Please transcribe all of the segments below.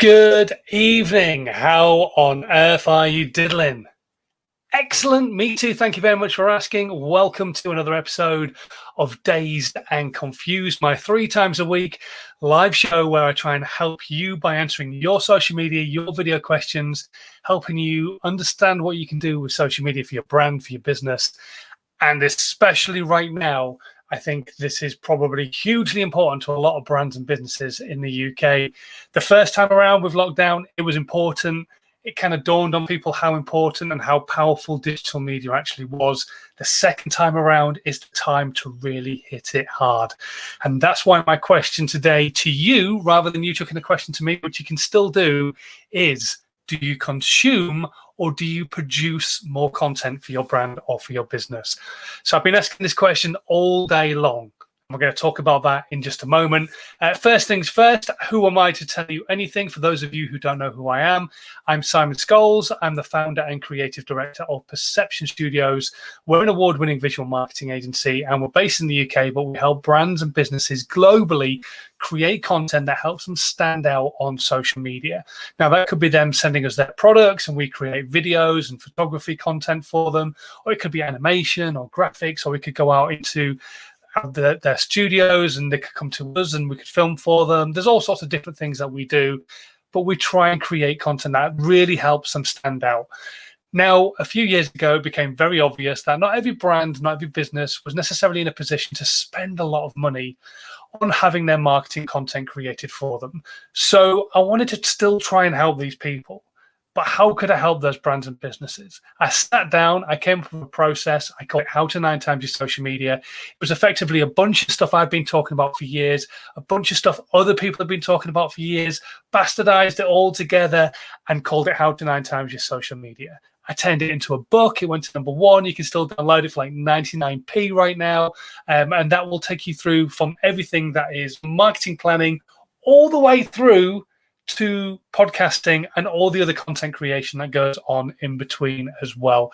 Good evening. How on earth are you diddling? Excellent. Me too. Thank you very much for asking. Welcome to another episode of Dazed and Confused, my 3 times a week live show where I try and help you by answering your social media, your video questions, helping you understand what you can do with social media for your brand, for your business. And especially right now, I think this is probably hugely important to a lot of brands and businesses in the UK. The first time around with lockdown, it was important. It kind of dawned on people how important and how powerful digital media actually was. The second time around is the time to really hit it hard. And that's why my question today to you, rather than you chucking a question to me, which you can still do, is do you consume or do you produce more content for your brand or for your business? So I've been asking this question all day long. We're going to talk about that in just a moment. First things first, who am I to tell you anything? For those of you who don't know who I am, I'm Simon Scholes. I'm the founder and creative director of Perception Studios. We're an award-winning visual marketing agency, and we're based in the UK, but we help brands and businesses globally create content that helps them stand out on social media. Now, that could be them sending us their products, and we create videos and photography content for them, or it could be animation or graphics, or we could go out into their studios and they could come to us and we could film for them. There's all sorts of different things that we do, but we try and create content that really helps them stand out. Now, a few years ago, it became very obvious that not every brand, not every business was necessarily in a position to spend a lot of money on having their marketing content created for them. So I wanted to still try and help these people. But how could I help those brands and businesses? I sat down, I came up with a process. I call it How to 9 Times Your Social Media. It was effectively a bunch of stuff I've been talking about for years, a bunch of stuff other people have been talking about for years, bastardized it all together and called it How to 9 Times Your Social Media. I turned it into a book. It went to #1. You can still download it for like 99p right now. And that will take you through from everything that is marketing planning all the way through to podcasting and all the other content creation that goes on in between as well.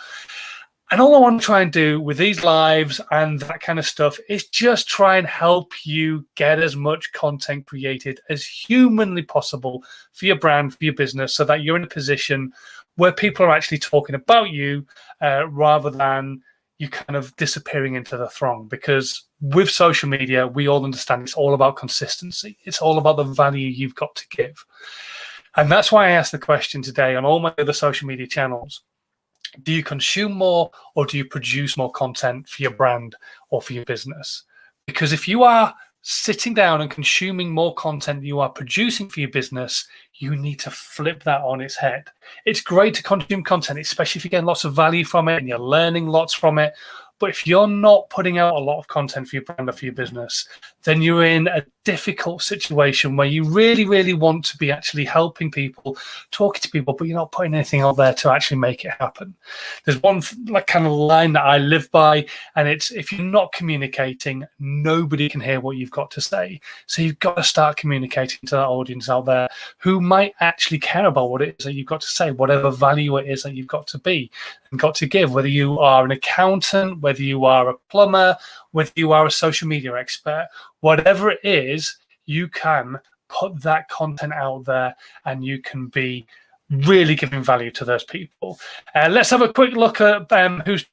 And all I want to try and do with these lives and that kind of stuff is just try and help you get as much content created as humanly possible for your brand, for your business, so that you're in a position where people are actually talking about you rather than you kind of disappearing into the throng. Because with social media, we all understand it's all about consistency. It's all about the value you've got to give. And that's why I asked the question today on all my other social media channels. Do you consume more or do you produce more content for your brand or for your business? Because if you are sitting down and consuming more content than you are producing for your business, you need to flip that on its head. It's great to consume content, especially if you're getting lots of value from it and you're learning lots from it. But if you're not putting out a lot of content for your brand or for your business, then you're in a difficult situation where you really, really want to be actually helping people, talking to people, but you're not putting anything out there to actually make it happen. There's one like kind of line that I live by, and it's if you're not communicating, nobody can hear what you've got to say. So you've got to start communicating to that audience out there who might actually care about what it is that you've got to say, whatever value it is that you've got to be and got to give, whether you are an accountant, whether you are a plumber, whether you are a social media expert, whatever it is, you can put that content out there and you can be really giving value to those people. Let's have a quick look at who's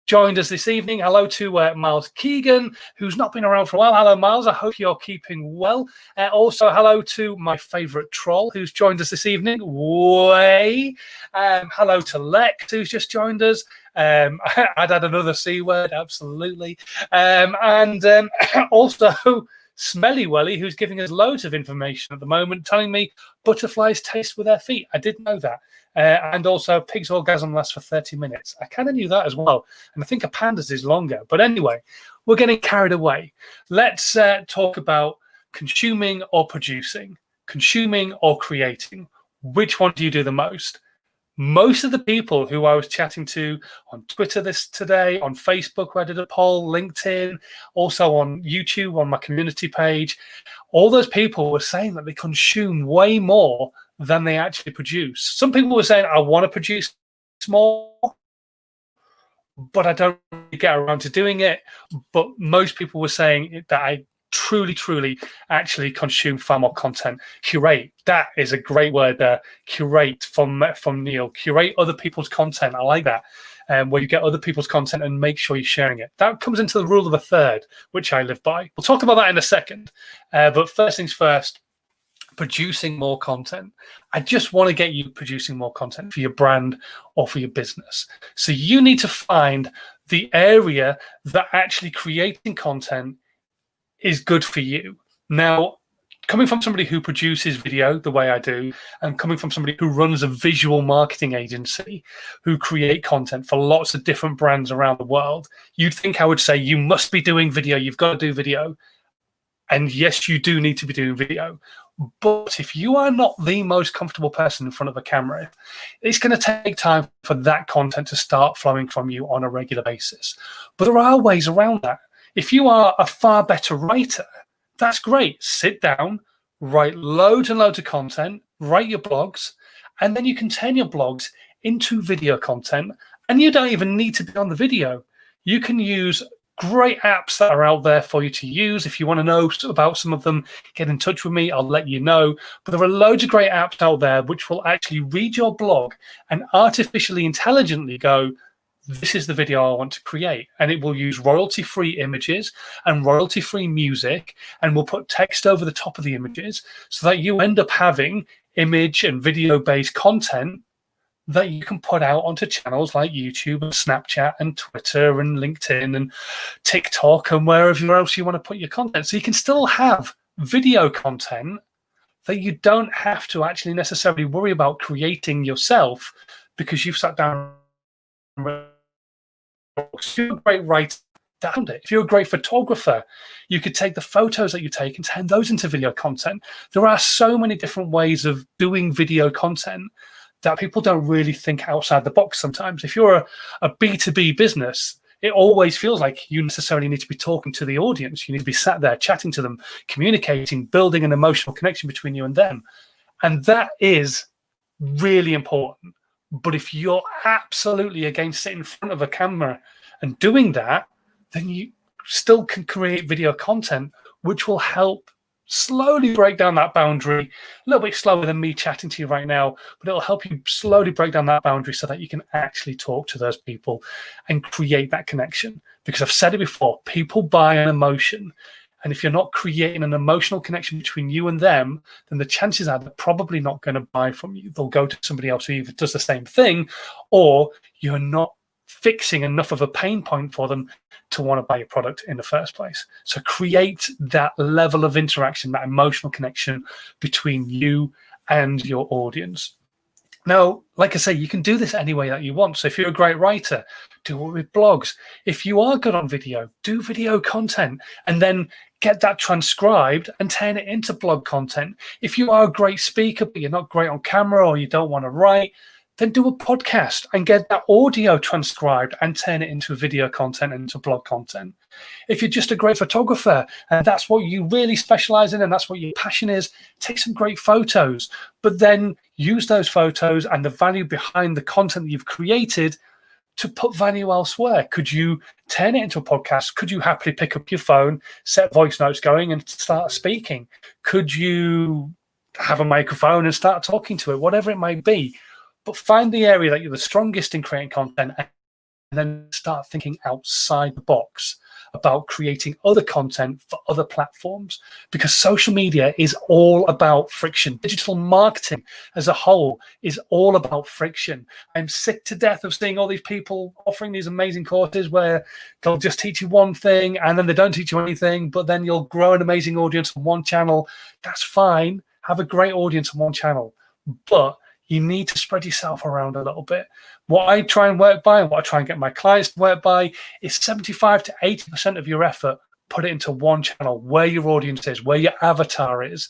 joined us this evening. Hello to Miles Keegan, who's not been around for a while. Hello, Miles. I hope you're keeping well. Also, hello to my favourite troll who's joined us this evening, Way. Hello to Lex, who's just joined us. I'd add another C word, absolutely. And also Smelly Welly, who's giving us loads of information at the moment, telling me butterflies taste with their feet. I didn't know that. And also pig's orgasm lasts for 30 minutes. I kind of knew that as well. And I think a panda's is longer. But anyway, we're getting carried away. Let's talk about consuming or producing, consuming or creating. Which one do you do the most? Most of the people who I was chatting to on Twitter today, on Facebook, where I did a poll, LinkedIn, also on YouTube, on my community page, all those people were saying that they consume way more than they actually produce. Some people were saying, I want to produce more, but I don't really get around to doing it. But most people were saying that truly actually consume far more content. Curate, that is a great word there. Curate from Neil. Curate other people's content. I like that. Where you get other people's content and make sure you're sharing it. That comes into the rule of a third, which I live by. We'll talk about that in a second. But first things first, producing more content. I just want to get you producing more content for your brand or for your business. So you need to find the area that actually creating content is good for you. Now, coming from somebody who produces video the way I do, and coming from somebody who runs a visual marketing agency, who create content for lots of different brands around the world, you'd think I would say you must be doing video, you've got to do video. And yes, you do need to be doing video. But if you are not the most comfortable person in front of a camera, it's going to take time for that content to start flowing from you on a regular basis. But there are ways around that. If you are a far better writer, that's great. Sit down, write loads and loads of content, write your blogs, and then you can turn your blogs into video content. And you don't even need to be on the video. You can use great apps that are out there for you to use. If you want to know about some of them, get in touch with me. I'll let you know. But there are loads of great apps out there which will actually read your blog and artificially intelligently go, this is the video I want to create. And it will use royalty-free images and royalty-free music, and will put text over the top of the images so that you end up having image and video-based content that you can put out onto channels like YouTube and Snapchat and Twitter and LinkedIn and TikTok and wherever else you want to put your content. So you can still have video content that you don't have to actually necessarily worry about creating yourself, because you've sat down. If you're a great writer, found it. If you're a great photographer, you could take the photos that you take and turn those into video content. There are so many different ways of doing video content that people don't really think outside the box sometimes. If you're a B2B business, it always feels like you necessarily need to be talking to the audience. You need to be sat there chatting to them, communicating, building an emotional connection between you and them. And that is really important. But if you're absolutely against sitting in front of a camera and doing that, then you still can create video content, which will help slowly break down that boundary. A little bit slower than me chatting to you right now, but it'll help you slowly break down that boundary so that you can actually talk to those people and create that connection. Because I've said it before, people buy an emotion. And if you're not creating an emotional connection between you and them, then the chances are they're probably not going to buy from you. They'll go to somebody else who either does the same thing, or you're not fixing enough of a pain point for them to want to buy your product in the first place. So create that level of interaction, that emotional connection between you and your audience. Now, like I say, you can do this any way that you want. So if you're a great writer, do it with blogs. If you are good on video, do video content and then get that transcribed and turn it into blog content. If you are a great speaker, but you're not great on camera or you don't want to write, then do a podcast and get that audio transcribed and turn it into video content and into blog content. If you're just a great photographer and that's what you really specialize in and that's what your passion is, take some great photos, but then use those photos and the value behind the content that you've created to put value elsewhere. Could you turn it into a podcast? Could you happily pick up your phone, set voice notes going and start speaking? Could you have a microphone and start talking to it? Whatever it might be. But find the area that you're the strongest in creating content and then start thinking outside the box about creating other content for other platforms, because social media is all about friction. Digital marketing as a whole is all about friction. I'm sick to death of seeing all these people offering these amazing courses where they'll just teach you one thing and then they don't teach you anything, but then you'll grow an amazing audience on one channel. That's fine. Have a great audience on one channel, but you need to spread yourself around a little bit. What I try and work by and what I try and get my clients to work by is 75 to 80% of your effort, put it into one channel where your audience is, where your avatar is.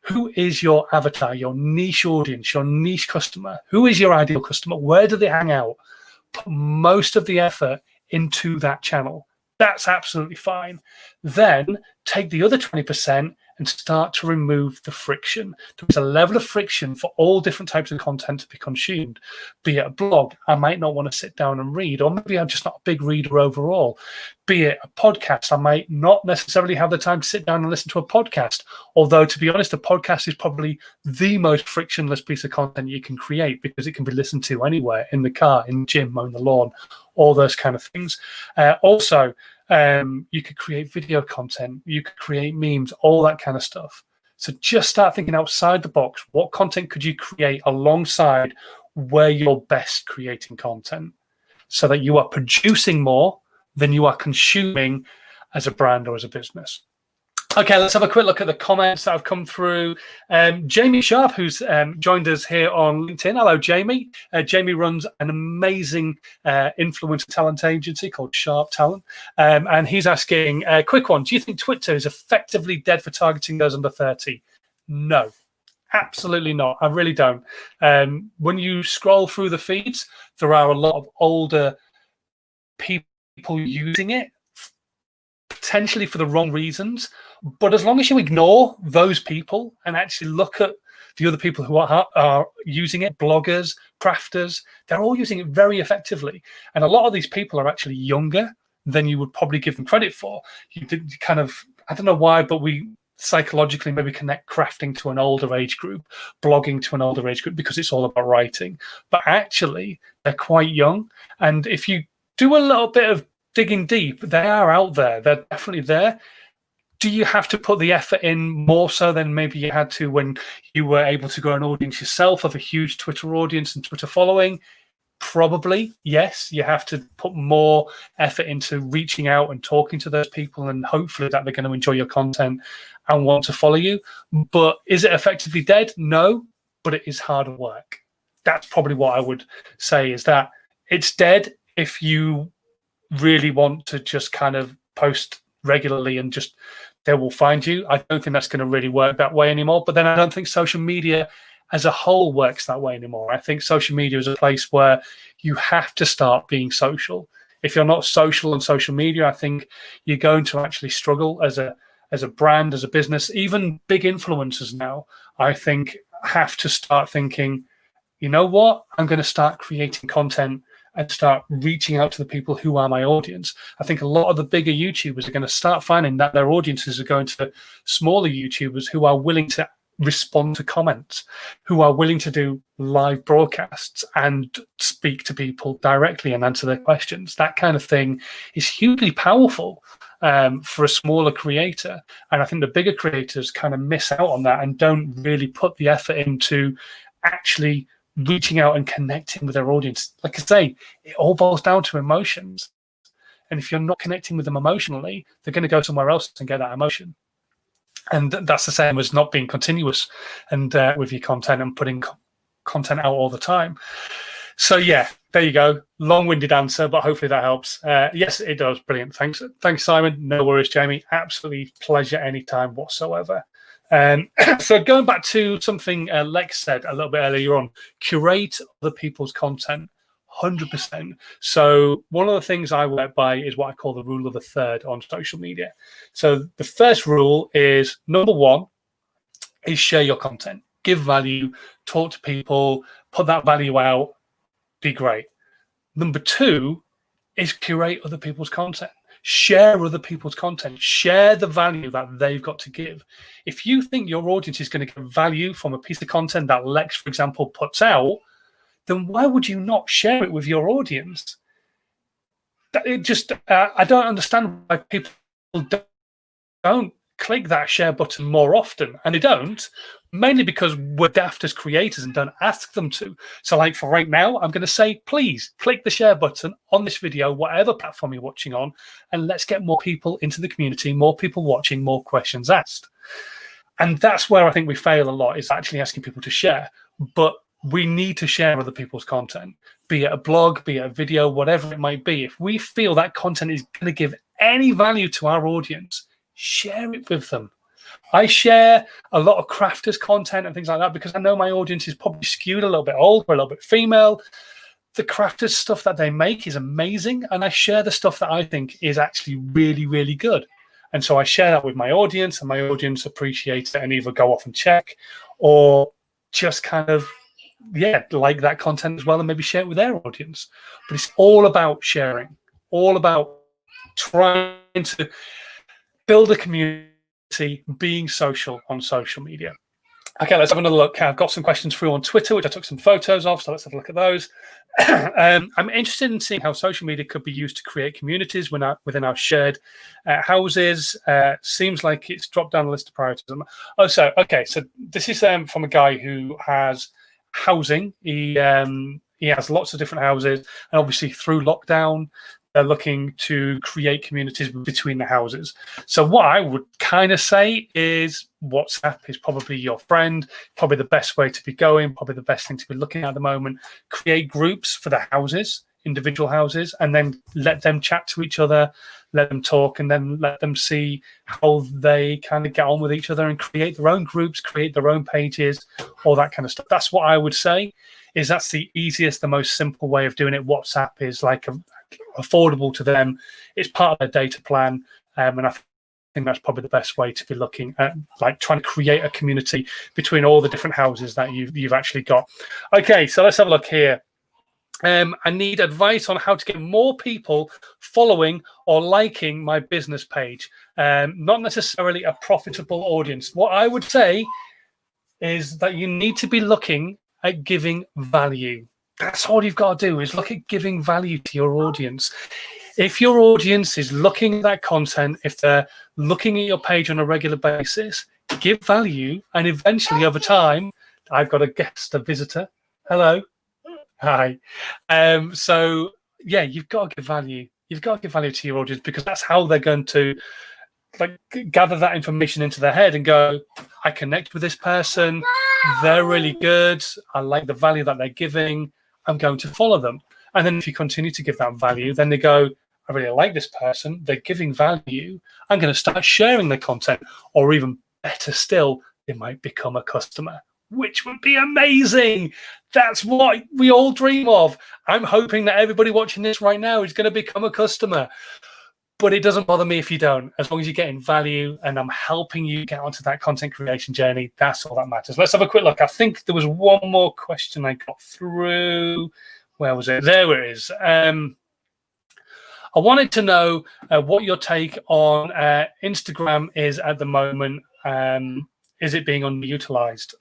Who is your avatar, your niche audience, your niche customer? Who is your ideal customer? Where do they hang out? Put most of the effort into that channel. That's absolutely fine. Then take the other 20% and start to remove the friction. There's a level of friction for all different types of content to be consumed. Be it a blog, I might not want to sit down and read, or maybe I'm just not a big reader overall. Be it a podcast, I might not necessarily have the time to sit down and listen to a podcast. Although, to be honest, a podcast is probably the most frictionless piece of content you can create because it can be listened to anywhere, in the car, in the gym, mowing the lawn, all those kind of things. Also, you could create video content, you could create memes, all that kind of stuff. So just start thinking outside the box. What content could you create alongside where you're best creating content so that you are producing more than you are consuming as a brand or as a business? Okay, let's have a quick look at the comments that have come through. Jamie Sharp, who's joined us here on LinkedIn. Hello, Jamie. Jamie runs an amazing influencer talent agency called Sharp Talent. And he's asking, a quick one, do you think Twitter is effectively dead for targeting those under 30? No, absolutely not. I really don't. When you scroll through the feeds, there are a lot of older people using it, potentially for the wrong reasons. But as long as you ignore those people and actually look at the other people who are using it, bloggers, crafters, they're all using it very effectively. And a lot of these people are actually younger than you would probably give them credit for. You kind of, I don't know why, but we psychologically maybe connect crafting to an older age group, blogging to an older age group, because it's all about writing. But actually, they're quite young. And if you do a little bit of digging deep, they are out there. They're definitely there. Do you have to put the effort in more so than maybe you had to when you were able to grow an audience yourself of a huge Twitter audience and Twitter following? Probably, yes. You have to put more effort into reaching out and talking to those people, and hopefully that they're going to enjoy your content and want to follow you. But is it effectively dead? No, but it is hard work. That's probably what I would say, is that it's dead if you really want to just kind of post regularly and just they will find you. I don't think that's going to really work that way anymore. But then I don't think social media as a whole works that way anymore. I think social media is a place where you have to start being social. If you're not social on social media, I think you're going to actually struggle as a brand, as a business. Even big influencers now, I think, have to start thinking, you know what, I'm going to start creating content and start reaching out to the people who are my audience. I think a lot of the bigger YouTubers are going to start finding that their audiences are going to smaller YouTubers who are willing to respond to comments, who are willing to do live broadcasts and speak to people directly and answer their questions. That kind of thing is hugely powerful for a smaller creator. And I think the bigger creators kind of miss out on that and don't really put the effort into actually reaching out and connecting with their audience. Like I say, it all boils down to emotions. And if you're not connecting with them emotionally, they're going to go somewhere else and get that emotion. And that's the same as not being continuous and with your content and putting content out all the time. So yeah, there you go. Long-winded answer, but hopefully that helps. Yes, it does. Brilliant. Thanks, Simon. No worries, Jamie. Absolutely pleasure anytime whatsoever. So going back to something Lex said a little bit earlier on, curate other people's content, 100%. So one of the things I work by is what I call the rule of the third on social media. So the first rule is, number one, is share your content, give value, talk to people, put that value out, be great. Number two is curate other people's content. Share other people's content. Share the value that they've got to give. If you think your audience is going to get value from a piece of content that Lex, for example, puts out, then why would you not share it with your audience? It just, I don't understand why people don't click that share button more often. And they don't, mainly because we're daft as creators and don't ask them to. So like for right now, I'm going to say, please click the share button on this video, whatever platform you're watching on, and let's get more people into the community, more people watching, more questions asked. And that's where I think we fail a lot, is actually asking people to share. But we need to share other people's content, be it a blog, be it a video, whatever it might be. If we feel that content is going to give any value to our audience, share it with them. I share a lot of crafters content and things like that because I know my audience is probably skewed a little bit older, a little bit female. The crafters stuff that they make is amazing, and I share the stuff that I think is actually really, really good. And so I share that with my audience, and my audience appreciate it and either go off and check or just kind of, like that content as well and maybe share it with their audience. But it's all about sharing, all about trying to build a community, being social on social media. Okay, let's have another look. I've got some questions through on Twitter, which I took some photos of, so let's have a look at those. I'm interested in seeing how social media could be used to create communities within our shared houses. Seems like it's dropped down the list of priorities. So this is from a guy who has housing. He has lots of different houses, and obviously through lockdown, they're looking to create communities between the houses. So what I would kind of say is WhatsApp is probably your friend, probably the best way to be going, probably the best thing to be looking at the moment. Create groups for the houses, individual houses, and then let them chat to each other, let them talk, and then let them see how they kind of get on with each other and create their own groups, create their own pages, all that kind of stuff. That's what I would say. That's the easiest, the most simple way of doing it. WhatsApp is like affordable to them. It's part of their data plan, and I think that's probably the best way to be looking at, like trying to create a community between all the different houses that you've actually got. Okay, so let's have a look here. I need advice on how to get more people following or liking my business page. Not necessarily a profitable audience. What I would say is that you need to be looking at giving value. That's all you've got to do, is look at giving value to your audience. If your audience is looking at that content, if they're looking at your page on a regular basis, give value. And eventually over time, I've got a guest, a visitor. Hello. Hi. So yeah, you've got to give value. You've got to give value to your audience, because that's how they're going to gather that information into their head and go, I connect with this person. They're really good. I like the value that they're giving. I'm going to follow them. And then if you continue to give that value, then they go, I really like this person. They're giving value. I'm going to start sharing the content. Or even better still, they might become a customer, which would be amazing. That's what we all dream of. I'm hoping that everybody watching this right now is going to become a customer. But it doesn't bother me if you don't. As long as you're getting value and I'm helping you get onto that content creation journey, that's all that matters. Let's have a quick look. I think there was one more question I got through. Where was it? There it is. I wanted to know what your take on Instagram is at the moment. Is it being underutilized?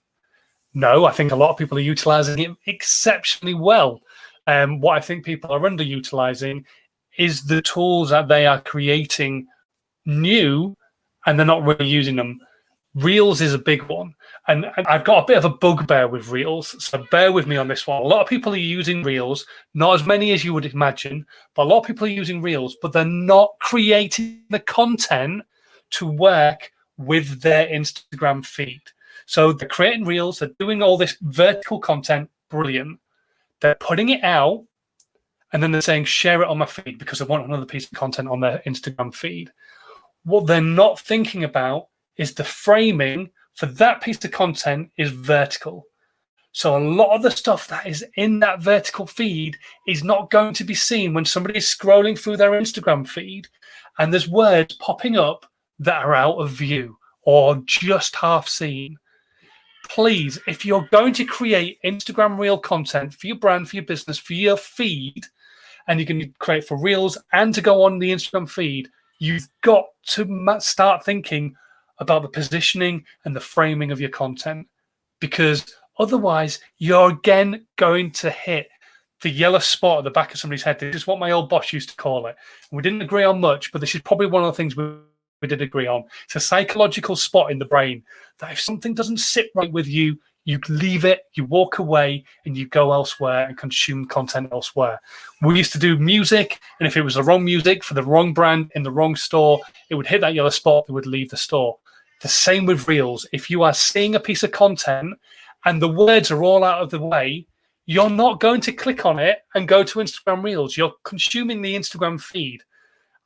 No, I think a lot of people are utilizing it exceptionally well. What I think people are underutilizing is the tools that they are creating new, and they're not really using them. Reels is a big one. And I've got a bit of a bugbear with Reels, so bear with me on this one. A lot of people are using Reels, not as many as you would imagine, but a lot of people are using Reels, but they're not creating the content to work with their Instagram feed. So they're creating Reels, they're doing all this vertical content, brilliant. They're putting it out, and then they're saying, share it on my feed because I want another piece of content on their Instagram feed. What they're not thinking about is the framing for that piece of content is vertical. So a lot of the stuff that is in that vertical feed is not going to be seen when somebody is scrolling through their Instagram feed and there's words popping up that are out of view or just half seen. Please, if you're going to create Instagram Reel content for your brand, for your business, for your feed, and you can create for Reels and to go on the Instagram feed, you've got to start thinking about the positioning and the framing of your content, because otherwise you're again going to hit the yellow spot at the back of somebody's head. This is what my old boss used to call it. And we didn't agree on much, but this is probably one of the things we did agree on. It's a psychological spot in the brain that if something doesn't sit right with you, you leave it, you walk away, and you go elsewhere and consume content elsewhere. We used to do music, and if it was the wrong music for the wrong brand in the wrong store, it would hit that yellow spot, it would leave the store. The same with Reels. If you are seeing a piece of content and the words are all out of the way, you're not going to click on it and go to Instagram Reels. You're consuming the Instagram feed,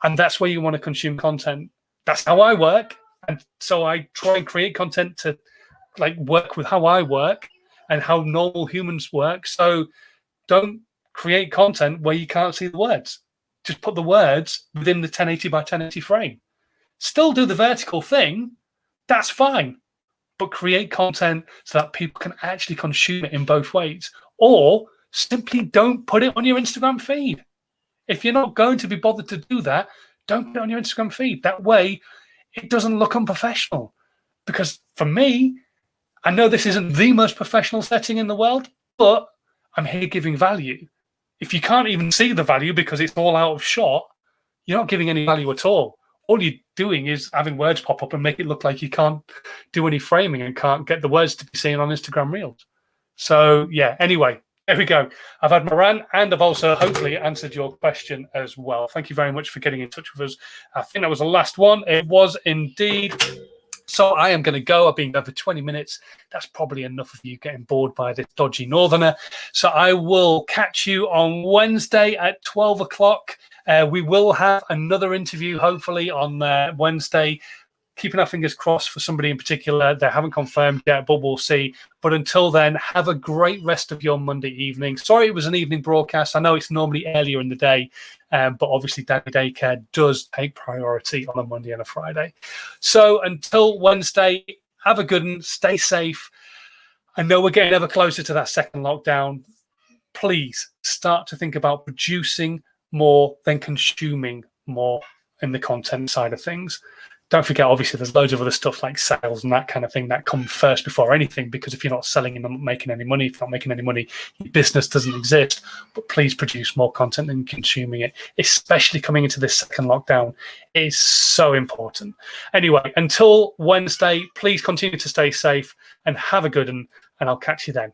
and that's where you want to consume content. That's how I work, and so I try and create content to work with how I work and how normal humans work. So don't create content where you can't see the words. Just put the words within the 1080 by 1080 frame. Still do the vertical thing. That's fine. But create content so that people can actually consume it in both ways. Or simply don't put it on your Instagram feed. If you're not going to be bothered to do that, don't put it on your Instagram feed. That way, it doesn't look unprofessional. Because for me, I know this isn't the most professional setting in the world, but I'm here giving value. If you can't even see the value because it's all out of shot, you're not giving any value at all. All you're doing is having words pop up and make it look like you can't do any framing and can't get the words to be seen on Instagram Reels. So, yeah, anyway, there we go. I've had my rant, and I've also hopefully answered your question as well. Thank you very much for getting in touch with us. I think that was the last one. It was indeed. So I am going to go. I've been going for 20 minutes. That's probably enough of you getting bored by this dodgy northerner. So I will catch you on Wednesday at 12 o'clock. We will have another interview, hopefully, on Wednesday. Keeping our fingers crossed for somebody in particular. They haven't confirmed yet, but we'll see. But until then, have a great rest of your Monday evening. Sorry it was an evening broadcast. I know it's normally earlier in the day, but obviously Daddy Daycare does take priority on a Monday and a Friday. So until Wednesday, have a good one. Stay safe. I know we're getting ever closer to that second lockdown. Please start to think about producing more than consuming more in the content side of things. Don't forget, obviously, there's loads of other stuff like sales and that kind of thing that come first before anything, because if you're not selling and not making any money, if you're not making any money, your business doesn't exist. But please produce more content than consuming it, especially coming into this second lockdown. It is so important. Anyway, until Wednesday, please continue to stay safe and have a good one, and I'll catch you then.